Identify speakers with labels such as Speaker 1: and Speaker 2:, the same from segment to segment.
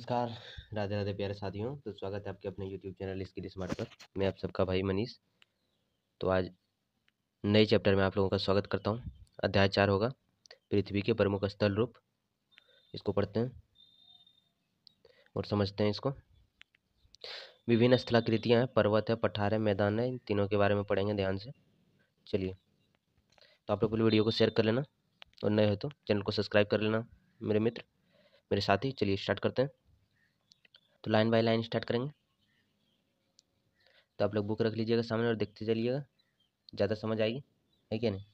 Speaker 1: नमस्कार, राधे राधे प्यारे साथियों। तो स्वागत है आपके अपने यूट्यूब चैनल स्किल स्मार्ट पर। मैं आप सबका भाई मनीष। तो आज नए चैप्टर में आप लोगों का स्वागत करता हूं। अध्याय 4 होगा पृथ्वी के प्रमुख स्थल रूप। इसको पढ़ते हैं और समझते हैं इसको। विभिन्न स्थलाकृतियां हैं, पर्वत है, पठार है, मैदान है। इन तीनों के बारे में पढ़ेंगे ध्यान से। चलिए, तो आप लोग वीडियो को शेयर कर लेना और नए हो तो चैनल को सब्सक्राइब कर लेना मेरे मित्र, मेरे साथी। चलिए स्टार्ट करते हैं। तो लाइन बाय लाइन स्टार्ट करेंगे। तो आप लोग बुक रख लीजिएगा सामने और देखते चलिएगा, ज़्यादा समझ आएगी, है क्या नहीं।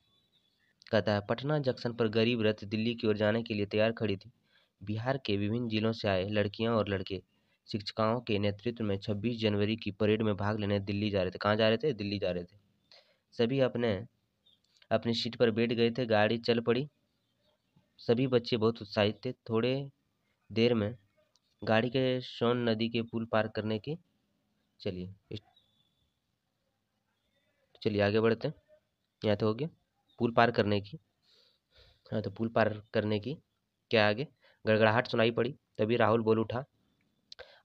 Speaker 1: कहता है, पटना जंक्शन पर गरीब रथ दिल्ली की ओर जाने के लिए तैयार खड़ी थी। बिहार के विभिन्न जिलों से आए लड़कियां और लड़के शिक्षिकाओं के नेतृत्व में 26 जनवरी की परेड में भाग लेने दिल्ली जा रहे थे। कहाँ जा रहे थे? दिल्ली जा रहे थे। सभी अपने अपनी सीट पर बैठ गए थे। गाड़ी चल पड़ी। सभी बच्चे बहुत उत्साहित थे। थोड़े देर में गाड़ी के सोन नदी के पुल पार करने की चलिए आगे बढ़ते हैं। यहाँ तो हो गया पुल पार करने की। हाँ, तो पुल पार करने की क्या आगे गड़गड़ाहट सुनाई पड़ी। तभी राहुल बोल उठा,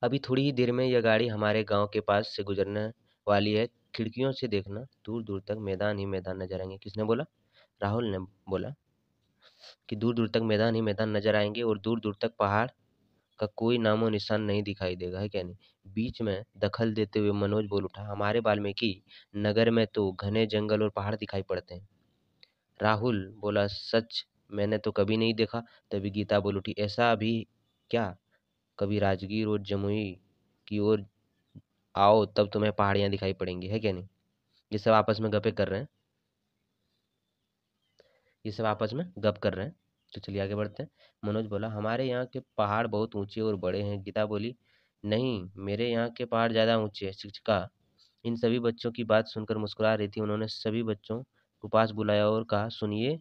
Speaker 1: अभी थोड़ी ही देर में यह गाड़ी हमारे गांव के पास से गुजरने वाली है। खिड़कियों से देखना, दूर दूर तक मैदान ही मैदान नजर आएंगे। किसने बोला? राहुल ने बोला कि दूर दूर तक मैदान ही मैदान नजर आएंगे और दूर दूर तक पहाड़ का कोई नामो निशान नहीं दिखाई देगा, है क्या नहीं। बीच में दखल देते हुए मनोज बोल उठा, हमारे वाल्मीकि नगर में तो घने जंगल और पहाड़ दिखाई पड़ते हैं। राहुल बोला, सच? मैंने तो कभी नहीं देखा। तभी गीता बोल उठी, ऐसा भी क्या? कभी राजगीर और जमुई की ओर आओ, तब तुम्हें पहाड़ियां दिखाई पड़ेंगी, है क्या नहीं। ये सब आपस में गपे कर रहे हैं। ये सब आपस में गप कर रहे हैं। तो चलिए आगे बढ़ते हैं। मनोज बोला, हमारे यहाँ के पहाड़ बहुत ऊंचे और बड़े हैं। गीता बोली, नहीं, मेरे यहाँ के पहाड़ ज्यादा ऊंचे हैं। शिक्षिका इन सभी बच्चों की बात सुनकर मुस्कुरा रही थी। उन्होंने सभी बच्चों को पास बुलाया और कहा, सुनिए,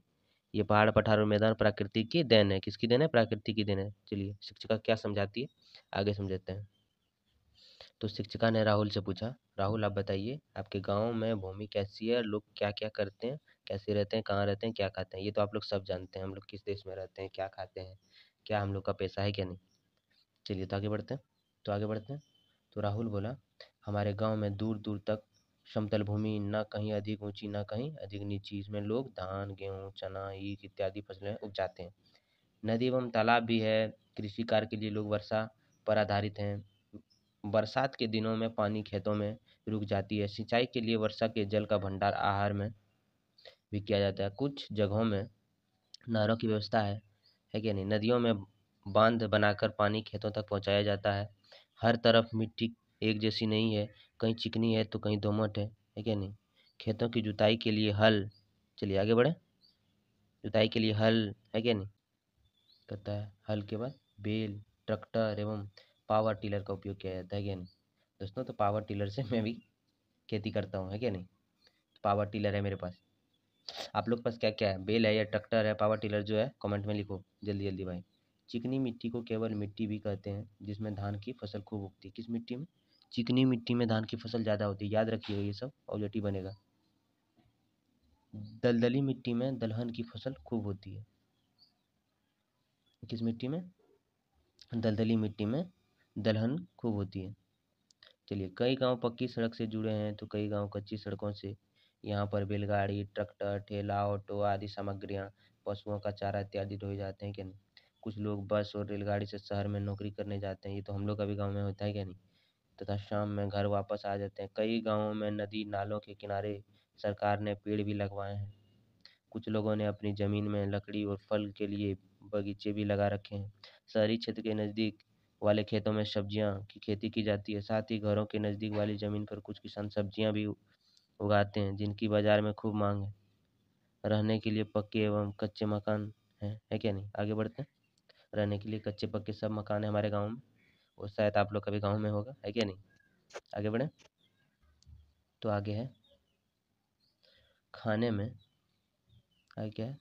Speaker 1: ये पहाड़ पठार और मैदान प्रकृति की देन है। किसकी देन है? प्रकृति की देन है। चलिए शिक्षिका क्या समझाती है आगे समझते हैं। तो शिक्षिका ने राहुल से पूछा, राहुल आप बताइए, आपके गांव में भूमि कैसी है? लोग क्या क्या करते हैं? कैसे रहते हैं? कहाँ रहते हैं? क्या खाते हैं? ये तो आप लोग सब जानते हैं। हम लोग किस देश में रहते हैं, क्या खाते हैं, क्या हम लोग का पैसा है, क्या नहीं। चलिए तो आगे बढ़ते हैं। तो राहुल बोला, हमारे गांव में दूर दूर तक समतल भूमि, ना कहीं अधिक ऊंची ना कहीं अधिक नीची। इसमें लोग धान, गेहूं, चना, ईख इत्यादि फसलें उपजाते हैं। नदी एवं तालाब भी है। कृषि कार्य के लिए लोग वर्षा पर आधारित हैं। बरसात के दिनों में पानी खेतों में रुक जाती है। सिंचाई के लिए वर्षा के जल का भंडार आहार में भी किया जाता है। कुछ जगहों में नहरों की व्यवस्था है कि नहीं। नदियों में बांध बनाकर पानी खेतों तक पहुंचाया जाता है। हर तरफ मिट्टी एक जैसी नहीं है, कहीं चिकनी है तो कहीं दोमट है कि नहीं। खेतों की जुताई के लिए हल, चलिए आगे बढ़े। जुताई के लिए हल है क्या नहीं। कहता है हल के बाद बेल, ट्रैक्टर एवं पावर टिलर का उपयोग किया जाता है क्या नहीं। दोस्तों, तो पावर टिलर से मैं भी खेती करता हूँ, है क्या नहीं। पावर टिलर है मेरे पास। आप लोग के पास क्या क्या है? बेल है या ट्रैक्टर है? पावर टिलर जो है कमेंट में लिखो जल्दी जल्दी भाई। चिकनी मिट्टी को केवल मिट्टी भी कहते हैं जिसमें धान की फसल खूब उगती है। किस मिट्टी में? चिकनी मिट्टी में धान की फसल ज़्यादा होती है। याद रखिएगा, ये सब ऑब्जेक्टिव बनेगा। दलदली मिट्टी में दलहन की फसल खूब होती है। किस मिट्टी में? दलदली मिट्टी में दलहन खूब होती है। चलिए, कई गांव पक्की सड़क से जुड़े हैं तो कई गांव कच्ची सड़कों से। यहाँ पर बैलगाड़ी, ट्रैक्टर, ठेला, ऑटो आदि सामग्रियाँ, पशुओं का चारा इत्यादि ढोए जाते हैं क्या नहीं। कुछ लोग बस और रेलगाड़ी से शहर में नौकरी करने जाते हैं। ये तो हम लोग का भी गाँव में होता है क्या नहीं। तथा शाम में घर वापस आ जाते हैं। कई गाँवों में नदी नालों के किनारे सरकार ने पेड़ भी लगवाए हैं। कुछ लोगों ने अपनी ज़मीन में लकड़ी और फल के लिए बगीचे भी लगा रखे हैं। शहरी क्षेत्र के नज़दीक वाले खेतों में सब्जियां की खेती की जाती है। साथ ही घरों के नज़दीक वाली ज़मीन पर कुछ किसान सब्जियां भी उगाते हैं जिनकी बाजार में खूब मांग है। रहने के लिए पक्के एवं कच्चे मकान हैं, है क्या नहीं। आगे बढ़ते हैं। रहने के लिए कच्चे पक्के सब मकान है हमारे गाँव में, और शायद आप लोग का भी गाँव में होगा, है क्या नहीं। आगे बढ़े। तो आगे है खाने में। आगे क्या है?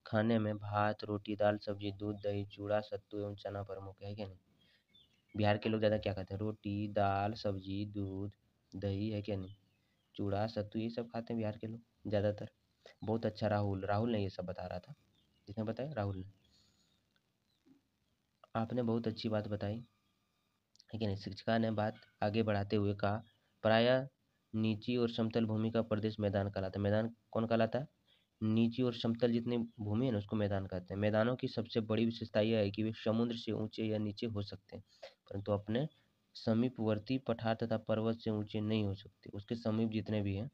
Speaker 1: खाने में भात, रोटी, दाल, सब्जी, दूध, दही, चूड़ा, सत्तू एवं चना प्रमुख है क्या नहीं। बिहार के लोग ज़्यादा क्या खाते हैं? रोटी, दाल, सब्जी, दूध, दही, है क्या नहीं। चूड़ा, सत्तू, ये सब खाते हैं बिहार के लोग ज़्यादातर। बहुत अच्छा। राहुल राहुल ने ये सब बता रहा था। किसने बताया? राहुल ने। आपने बहुत अच्छी बात बताई। है कि नहीं। शिक्षिका ने बात आगे बढ़ाते हुए कहा, प्रायः नीची और समतल भूमि का प्रदेश मैदान कहलाता है। मैदान कौन कहलाता है? नीची और समतल जितनी भूमि है ना उसको मैदान कहते हैं। मैदानों की सबसे बड़ी विशेषता यह है कि वे समुद्र से ऊंचे या नीचे हो सकते हैं, परंतु अपने समीपवर्ती पठार तथा पर्वत से ऊंचे नहीं हो सकते। उसके समीप जितने भी हैं,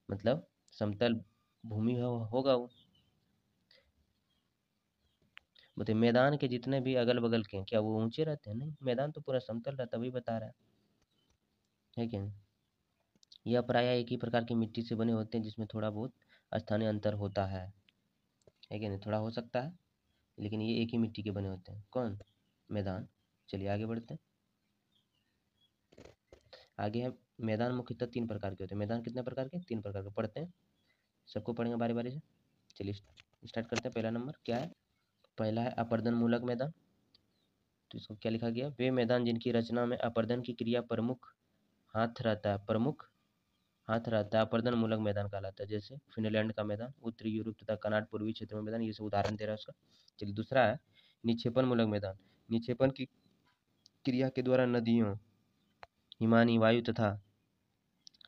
Speaker 1: मतलब समतल भूमि होगा वो, मतलब मैदान के जितने भी अगल बगल के हैं, क्या वो ऊंचे रहते हैं? नहीं, मैदान तो पूरा समतल रहता है, वही बता रहा है कि नहीं। यह प्रायः एक ही प्रकार की मिट्टी से बने होते हैं जिसमें थोड़ा बहुत स्थानीय अंतर होता है कि नहीं। थोड़ा हो सकता है, लेकिन ये एक ही मिट्टी के बने होते हैं। कौन? मैदान। चलिए आगे बढ़ते हैं। आगे है, मैदान मुख्यतः 3 प्रकार के होते हैं। मैदान कितने प्रकार के? 3 प्रकार के। पढ़ते हैं, सबको पढ़ेंगे बारी बारी से। चलिए स्टार्ट करते हैं। पहला नंबर क्या है? पहला है अपर्दन मूलक मैदान। तो इसको क्या लिखा गया? वे मैदान जिनकी रचना में अपर्दन की क्रिया प्रमुख हाथ रहता है, प्रमुख हाथ रहता है, अपर्दन मूलक मैदान कहलाता है। जैसे फिनलैंड का मैदान, उत्तरी यूरोप तथा कनाड पूर्वी क्षेत्र में मैदान, ये सब उदाहरण दे रहा है उसका। चलिए दूसरा है निक्षेपण मूलक मैदान। निक्षेपण की क्रिया के द्वारा नदियों, हिमानी वायु तथा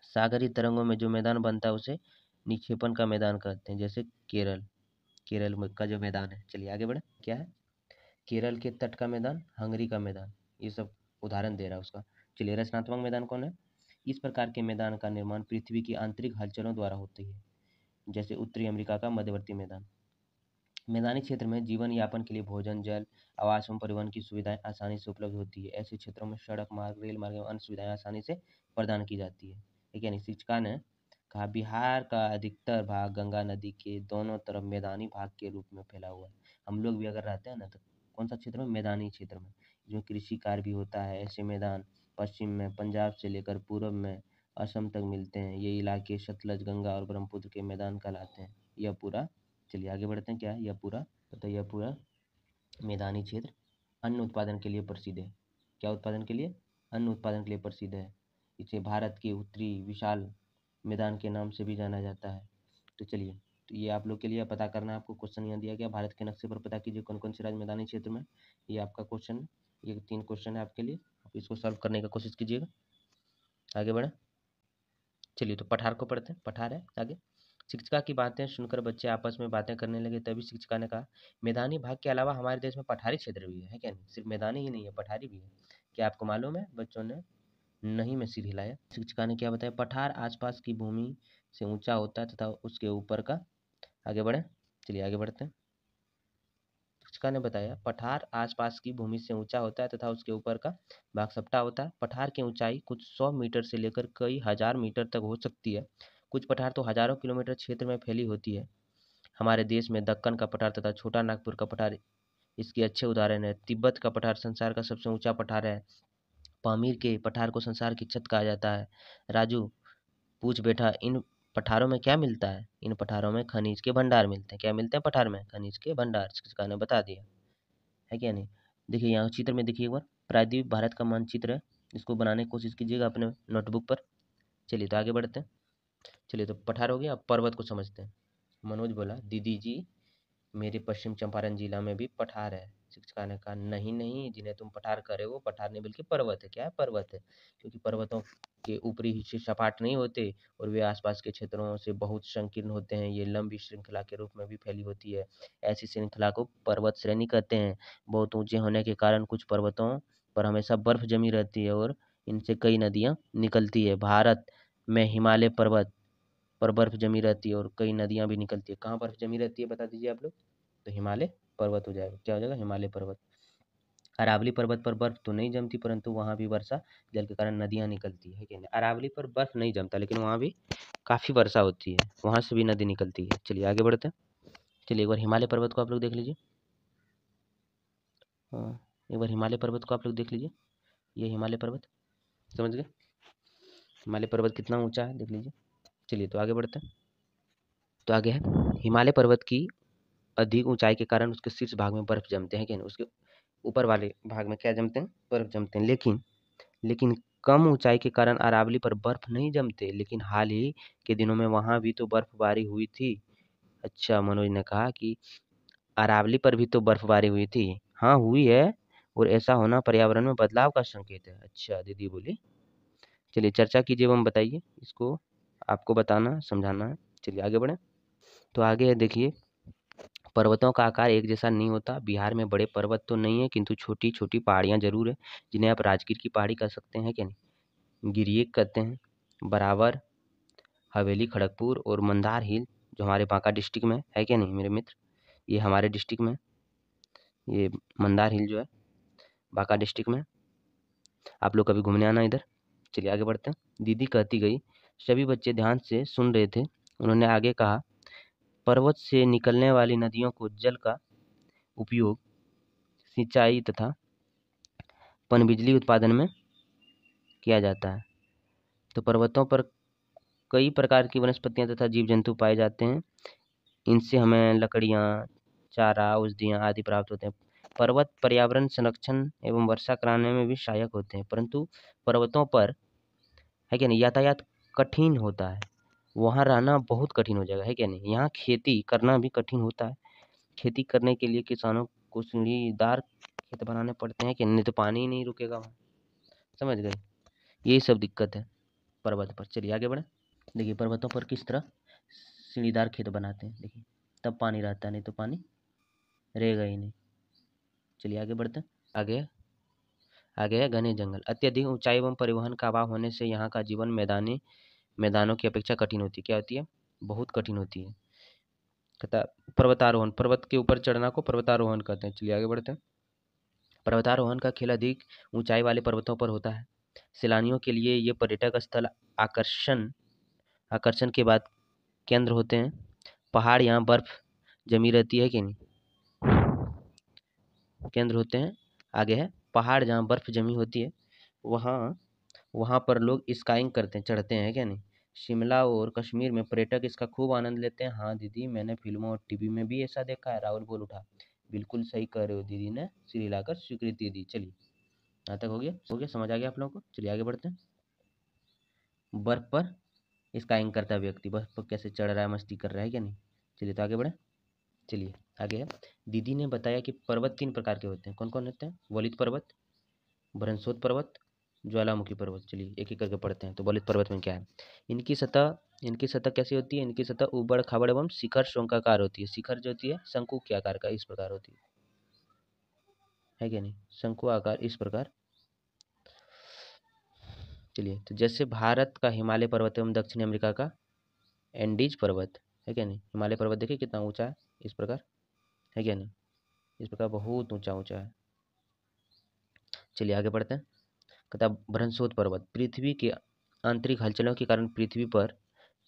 Speaker 1: सागरी तरंगों में जो मैदान बनता है उसे निक्षेपण का मैदान कहते हैं। जैसे केरल का जो मैदान है। चलिए आगे बढ़े। क्या है? केरल के तट का मैदान, हंगरी का मैदान, ये सब उदाहरण दे रहा है उसका। चलिए रचनात्मक मैदान कौन है? इस प्रकार के मैदान का निर्माण पृथ्वी की आंतरिक हलचलों द्वारा होती है। जैसे उत्तरी अमेरिका का मध्यवर्ती मैदान। मैदानी क्षेत्र में जीवन यापन के लिए भोजन, जल, आवास एवं परिवहन की सुविधाएं आसानी से उपलब्ध होती है। ऐसे क्षेत्रों में सड़क मार्ग, रेल मार्ग एवं अन्य सुविधाएं आसानी से प्रदान की जाती है। ठीक है। यानी शिक्षिका ने कहा, बिहार का अधिकतर भाग गंगा नदी के दोनों तरफ मैदानी भाग के रूप में फैला हुआ है। हम लोग भी अगर रहते हैं ना, तो कौन सा क्षेत्र में? मैदानी क्षेत्र में, जो कृषि कार्य भी होता है। ऐसे मैदान पश्चिम में पंजाब से लेकर पूर्व में असम तक मिलते हैं। ये इलाके सतलज, गंगा और ब्रह्मपुत्र के मैदान कहलाते हैं। यह पूरा, चलिए आगे बढ़ते हैं। क्या है? यह पूरा, तो यह पूरा मैदानी क्षेत्र अन्न उत्पादन के लिए प्रसिद्ध है। क्या उत्पादन के लिए? अन्न उत्पादन के लिए प्रसिद्ध है। इसे भारत के उत्तरी विशाल मैदान के नाम से भी जाना जाता है। तो चलिए, तो ये आप लोग के लिए पता करना है। आपको क्वेश्चन यहाँ दिया गया, भारत के नक्शे पर पता कीजिए कौन कौन से राज्य मैदानी क्षेत्र में। ये आपका क्वेश्चन है, ये 3 क्वेश्चन है आपके लिए, आप इसको सॉल्व करने का कोशिश कीजिएगा। आगे बढ़े। चलिए तो पठार को पढ़ते हैं। पठार है आगे। शिक्षिका की बातें सुनकर बच्चे आपस में बातें करने लगे। तभी शिक्षिका ने कहा, मैदानी भाग के अलावा हमारे देश में पठारी क्षेत्र भी है क्या नहीं? सिर्फ मैदानी ही नहीं है, पठारी भी है। क्या आपको मालूम है? बच्चों ने नहीं में सिर हिलाया। शिक्षिका ने क्या बताया? पठार आसपास की भूमि से ऊंचा होता है तथा उसके ऊपर का, आगे बढ़े। चलिए आगे बढ़ते हैं। शिक्षिका ने बताया, पठार आसपास की भूमि से ऊंचा होता है तथा उसके ऊपर का भाग सपटा होता है। पठार की ऊंचाई कुछ 100 मीटर से लेकर कई हजार मीटर तक हो सकती है। कुछ पठार तो हजारों किलोमीटर क्षेत्र में फैली होती है। हमारे देश में दक्कन का पठार तथा छोटा नागपुर का पठार इसके अच्छे उदाहरण है। तिब्बत का पठार संसार का सबसे ऊंचा पठार है। पामीर के पठार को संसार की छत कहा जाता है। राजू पूछ बैठा, इन पठारों में क्या मिलता है? इन पठारों में खनिज के भंडार मिलते हैं। क्या मिलते हैं पठार में? खनिज के भंडार। शिक्षिका ने बता दिया, है क्या नहीं। देखिए यहाँ चित्र में देखिए एक बार, प्रायद्वीप भारत का मानचित्र है। इसको बनाने की कोशिश कीजिएगा अपने नोटबुक पर। चलिए तो आगे बढ़ते हैं। चलिए तो पठार हो गया, अब पर्वत को समझते हैं। मनोज बोला, दीदी जी मेरे पश्चिम चंपारण जिला में भी पठार है। शिक्षिका ने कहा, नहीं नहीं, जिन्हें तुम पठार कह रहे हो पठार नहीं बल्कि पर्वत है। क्या है? पर्वत है, क्योंकि पर्वतों के ऊपरी हिस्से सपाट नहीं होते और वे आसपास के क्षेत्रों से बहुत संकीर्ण होते हैं। ये लंबी श्रृंखला के रूप में भी फैली होती है। ऐसी श्रृंखला को पर्वत श्रेणी कहते हैं। बहुत ऊंचे होने के कारण कुछ पर्वतों पर हमेशा बर्फ जमी रहती है और इनसे कई नदियां निकलती है। भारत में हिमालय पर्वत पर बर्फ जमी रहती है और कई नदियां भी निकलती है। कहाँ बर्फ जमी रहती है बता दीजिए आप लोग? तो हिमालय पर्वत हो जाएगा। क्या हो जाएगा? हिमालय पर्वत। अरावली पर्वत पर बर्फ तो नहीं जमती, परंतु वहां भी वर्षा जल के कारण नदियां निकलती है। क्या अरावली पर बर्फ नहीं जमता, लेकिन वहां भी काफी वर्षा होती है, वहां से भी नदी निकलती है। चलिए आगे बढ़ते हैं। चलिए एक बार हिमालय पर्वत को आप लोग देख लीजिए। हाँ, एक बार हिमालय पर्वत को आप लोग देख लीजिए। ये हिमालय पर्वत, समझ गए? हिमालय पर्वत कितना ऊंचा है देख लीजिए। चलिए तो आगे बढ़ते हैं। तो आगे है, हिमालय पर्वत की अधिक ऊंचाई के कारण उसके शीर्ष भाग में बर्फ जमते हैं। क्या नहीं? उसके ऊपर वाले भाग में क्या जमते हैं? बर्फ जमते हैं। लेकिन कम ऊंचाई के कारण अरावली पर बर्फ नहीं जमते। लेकिन हाल ही के दिनों में वहां भी तो बर्फबारी हुई थी। अच्छा, मनोज ने कहा कि अरावली पर भी तो बर्फबारी हुई थी। हाँ हुई है, और ऐसा होना पर्यावरण में बदलाव का संकेत है। अच्छा, दीदी बोली। चलिए चर्चा कीजिए एवं बताइए, इसको आपको बताना समझाना है। चलिए आगे बढ़ें। तो आगे है देखिए, पर्वतों का आकार एक जैसा नहीं होता। बिहार में बड़े पर्वत तो नहीं है, किंतु छोटी छोटी पहाड़ियाँ जरूर है, जिन्हें आप राजगीर की पहाड़ी कह सकते हैं क्या नहीं, गिरिए कहते हैं, बराबर, हवेली, खड़गपुर और मंदार हिल जो हमारे बांका डिस्ट्रिक्ट में है क्या नहीं मेरे मित्र, ये हमारे डिस्ट्रिक्ट में, ये मंदार हिल जो है बांका डिस्ट्रिक्ट में। आप लोग कभी घूमने आना इधर। चलिए आगे बढ़ते हैं। दीदी कहती गई। सभी बच्चे ध्यान से सुन रहे थे। उन्होंने आगे कहा, पर्वत से निकलने वाली नदियों को जल का उपयोग सिंचाई तथा पनबिजली उत्पादन में किया जाता है। तो पर्वतों पर कई प्रकार की वनस्पतियां तथा जीव जंतु पाए जाते हैं। इनसे हमें लकड़ियाँ, चारा, औषधियाँ आदि प्राप्त होते हैं। पर्वत पर्यावरण संरक्षण एवं वर्षा कराने में भी सहायक होते हैं, परंतु पर्वतों पर है क्या नहीं यातायात कठिन होता है। वहाँ रहना बहुत कठिन हो जाएगा, है क्या नहीं। यहाँ खेती करना भी कठिन होता है। खेती करने के लिए किसानों को सीढ़ीदार खेत बनाने पड़ते हैं कि नहीं तो पानी ही नहीं रुकेगा वहाँ। समझ गए, यही सब दिक्कत है पर्वत पर। चलिए आगे बढ़े। देखिए पर्वतों पर किस तरह सीढ़ीदार खेत बनाते हैं, देखिए तब पानी रहता है, नहीं तो पानी रहेगा ही नहीं। चलिए आगे बढ़ते हैं। आगे आगे है घने जंगल। अत्यधिक ऊंचाई एवं परिवहन का अभाव होने से यहाँ का जीवन मैदानों की अपेक्षा कठिन होती है। क्या होती है, बहुत कठिन होती है। कहता पर्वतारोहण, पर्वत के ऊपर चढ़ना को पर्वतारोहण कहते हैं। चलिए आगे बढ़ते हैं। पर्वतारोहण का खेल अधिक ऊंचाई वाले पर्वतों पर होता है। सैलानियों के लिए ये पर्यटक स्थल आकर्षण आकर्षण के बाद केंद्र होते हैं। पहाड़ यहाँ बर्फ जमी रहती है कि नहीं, केंद्र होते हैं। आगे है पहाड़ जहाँ बर्फ जमी होती है, वहाँ वहाँ पर लोग स्काइंग करते हैं, चढ़ते हैं क्या नहीं। शिमला और कश्मीर में पर्यटक इसका खूब आनंद लेते हैं। हाँ दीदी, मैंने फिल्मों और टीवी में भी ऐसा देखा है। राहुल बोल उठा। बिल्कुल सही कह रहे हो दीदी, ने सिर हिलाकर स्वीकृति दी। चलिए यहाँ तक हो गया, समझ आ गया आप लोगों को। चलिए आगे बढ़ते हैं। बर्फ पर स्काइंग करता व्यक्ति बर्फ पर कैसे चढ़ रहा है, मस्ती कर रहा है क्या नहीं। चलिए तो आगे बढ़े। चलिए आगे है, दीदी ने बताया कि पर्वत 3 प्रकार के होते हैं। कौन कौन होते हैं, वलित पर्वत, बरनसोत पर्वत, ज्वालामुखी पर्वत। चलिए एक एक करके पढ़ते हैं। तो वलित पर्वत में क्या है, इनकी सतह कैसी होती है, इनकी सतह उबड़ खाबड़ एवं शिखर शंखाकार होती है। शिखर जो होती है शंकु के आकार का इस प्रकार होती है क्या नहीं, शंकु आकार इस प्रकार। चलिए तो जैसे भारत का हिमालय पर्वत एवं दक्षिण अमेरिका का एंडीज पर्वत है क्या नहीं। हिमालय पर्वत देखिए कितना ऊंचा है, इस प्रकार है क्या नहीं, इस प्रकार बहुत ऊंचा ऊंचा है। चलिए आगे बढ़ते हैं। कहता बृहस्पति पर्वत, पृथ्वी के आंतरिक हलचलों के कारण पृथ्वी पर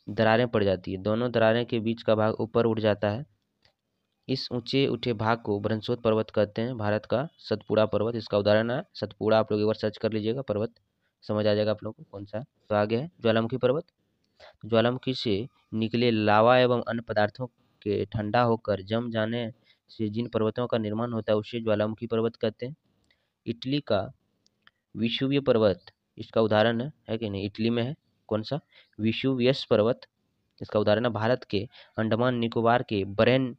Speaker 1: दरारें पड़ जाती है। दोनों दरारें के बीच का भाग ऊपर उठ जाता है। इस ऊंचे उठे भाग को बृहस्पति पर्वत कहते हैं। भारत का सतपुड़ा पर्वत इसका उदाहरण है। सतपुड़ा आप लोग एक बार सर्च कर लीजिएगा, पर्वत समझ आ जाएगा आप लोगों को कौन सा है। तो आगे है ज्वालामुखी पर्वत। ज्वालामुखी से निकले लावा एवं अन्य पदार्थों के ठंडा होकर जम जाने से जिन पर्वतों का निर्माण होता है उसे ज्वालामुखी पर्वत कहते हैं। इटली का विषुवीय पर्वत इसका उदाहरण है कि नहीं, इटली में है। कौन सा, विषुवियस पर्वत इसका उदाहरण है। भारत के अंडमान निकोबार के बरेन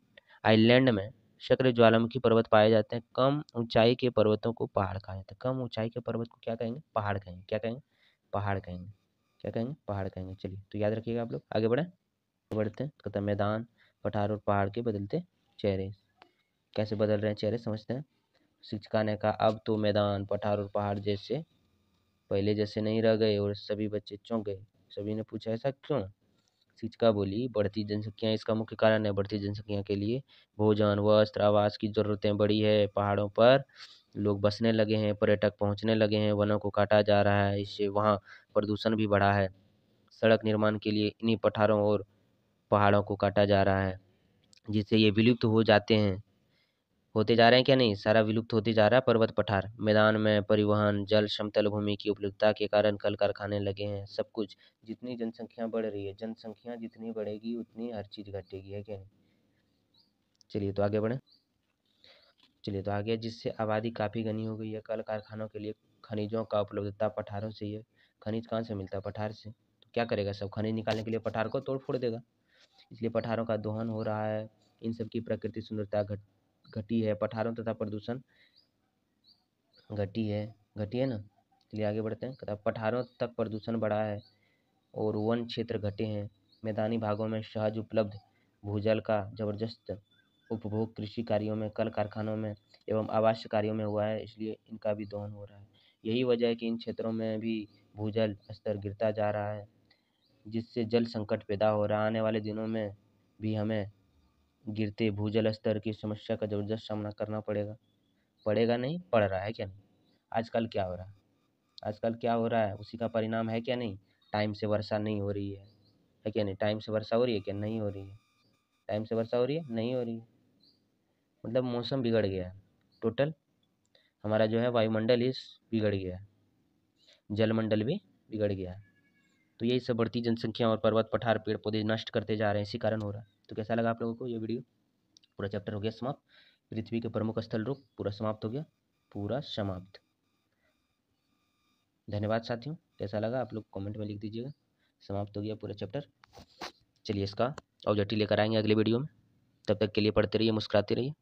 Speaker 1: आइलैंड में शक्र ज्वालामुखी पर्वत पाए जाते हैं। कम ऊंचाई के पर्वतों को पहाड़ कहा जाता है। कम ऊंचाई के पर्वत को क्या कहेंगे, पहाड़ कहेंगे। क्या कहेंगे, पहाड़ कहेंगे। क्या कहेंगे, पहाड़ कहेंगे। चलिए तो याद रखिएगा आप लोग। आगे बढ़ते हैं। कहता है मैदान, पठार और पहाड़ के बदलते चेहरे। कैसे बदल रहे हैं चेहरे समझते हैं। शिक्षिका ने कहा, अब तो मैदान, पठार और पहाड़ जैसे पहले जैसे नहीं रह गए, और सभी बच्चे चौंक गए। सभी ने पूछा, ऐसा क्यों। शिक्षिका बोली, बढ़ती जनसंख्या इसका मुख्य कारण है। बढ़ती जनसंख्या के लिए भोजन, वस्त्र, आवास की जरूरतें बढ़ी है। पहाड़ों पर लोग बसने लगे हैं, पर्यटक पहुंचने लगे हैं, वनों को काटा जा रहा है, इससे वहाँ प्रदूषण भी बढ़ा है। सड़क निर्माण के लिए इन्हीं पठारों और पहाड़ों को काटा जा रहा है, जिससे ये विलुप्त हो जाते हैं, होते जा रहे हैं क्या नहीं, सारा विलुप्त होते जा रहा है पर्वत पठार। मैदान में परिवहन, जल, समतल भूमि की उपलब्धता के कारण कल कारखाने लगे हैं, सब कुछ। जितनी जनसंख्या बढ़ रही है, जनसंख्या जितनी बढ़ेगी उतनी हर चीज घटेगी, है क्या नहीं। चलिए तो आगे बढ़े। चलिए तो आगे, जिससे आबादी काफी घनी हो गई है। कल कारखानों के लिए खनिजों का उपलब्धता पठारों से ही है। खनिज कहाँ से मिलता है, पठार से। तो क्या करेगा, सब खनिज निकालने के लिए पठार को तोड़ फोड़ देगा, इसलिए पठारों का दोहन हो रहा है। इन सब की प्रकृति सुंदरता घटी है। पठारों तथा प्रदूषण घटी है ना। चलिए आगे बढ़ते हैं। कहता पठारों तक प्रदूषण बढ़ा है और वन क्षेत्र घटे हैं। मैदानी भागों में सहज उपलब्ध भूजल का जबरदस्त उपभोग कृषि कार्यों में, कल कारखानों में एवं आवास कार्यों में हुआ है, इसलिए इनका भी दोहन हो रहा है। यही वजह है कि इन क्षेत्रों में भी भूजल स्तर गिरता जा रहा है, जिससे जल संकट पैदा हो रहा है। आने वाले दिनों में भी हमें गिरते भूजल स्तर की समस्या का जबरदस्त सामना करना पड़ेगा। पड़ेगा नहीं, पड़ रहा है क्या नहीं। आजकल क्या हो रहा है, आजकल क्या हो रहा है उसी का परिणाम है क्या नहीं। टाइम से वर्षा नहीं हो रही है क्या नहीं। टाइम से वर्षा हो रही है क्या, नहीं हो रही है। टाइम से वर्षा हो रही है, नहीं हो रही है। मतलब मौसम बिगड़ गया है टोटल। हमारा जो है वायुमंडल इस बिगड़ गया है, जलमंडल भी बिगड़ गया है। तो यही सब बढ़ती जनसंख्या और पर्वत पठार पेड़ पौधे नष्ट करते जा रहे हैं, इसी कारण हो रहा है। तो कैसा लगा आप लोगों को ये वीडियो। पूरा चैप्टर हो गया समाप्त। पृथ्वी के प्रमुख स्थल रूप पूरा समाप्त हो गया, पूरा समाप्त। धन्यवाद साथियों। कैसा लगा आप लोग कमेंट में लिख दीजिएगा। समाप्त हो गया पूरा चैप्टर। चलिए इसका ऑब्जेक्टिव लेकर आएंगे अगले वीडियो में। तब तक के लिए पढ़ते रहिए, मुस्कुराते रहिए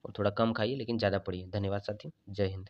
Speaker 1: और थोड़ा कम खाइए लेकिन ज़्यादा पढ़िए। धन्यवाद साथियों। जय हिंद।